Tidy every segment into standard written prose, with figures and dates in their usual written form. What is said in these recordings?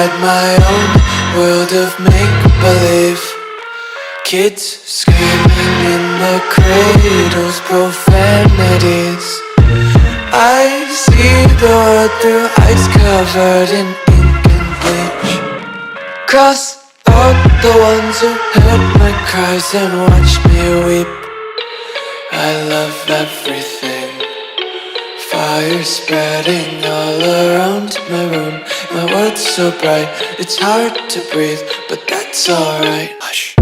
inside my own world of make-believe. Kids screaming in the cradles, profanities. I see the world through eyes covered in ink and bleach. Cross out the ones who heard my cries and watched me weep. I love everything. Fire spreading all around my room. My world's so bright, it's hard to breathe, but that's alright. Hush.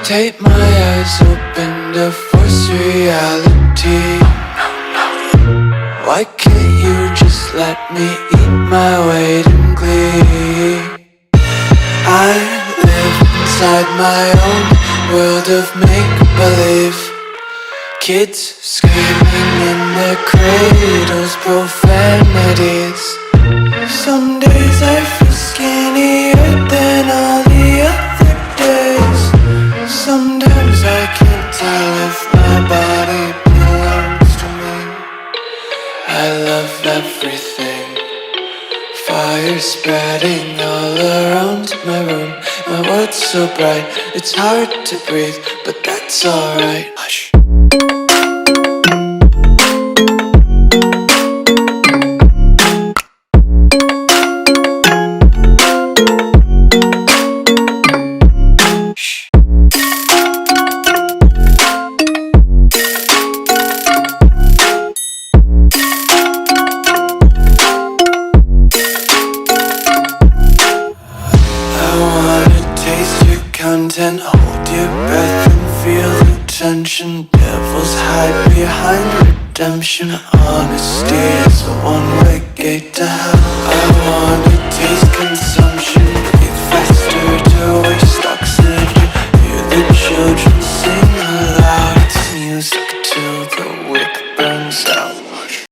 Tape my eyes open to force reality. Why can't you just let me eat my weight in glee? I live inside my own world of make-believe. Kids screaming in their cradles, profanities. Some days I feel skinnier than all the other days. Sometimes I can't tell if my body belongs to me. I love everything. Fire spreading all around my room. My world's so bright, it's hard to breathe, but that's alright. Hush. Content, hold your breath and feel the tension. Devils hide behind redemption. Honesty is a one-way gate to hell. I wanna taste consumption, breathe faster to waste oxygen. Hear the children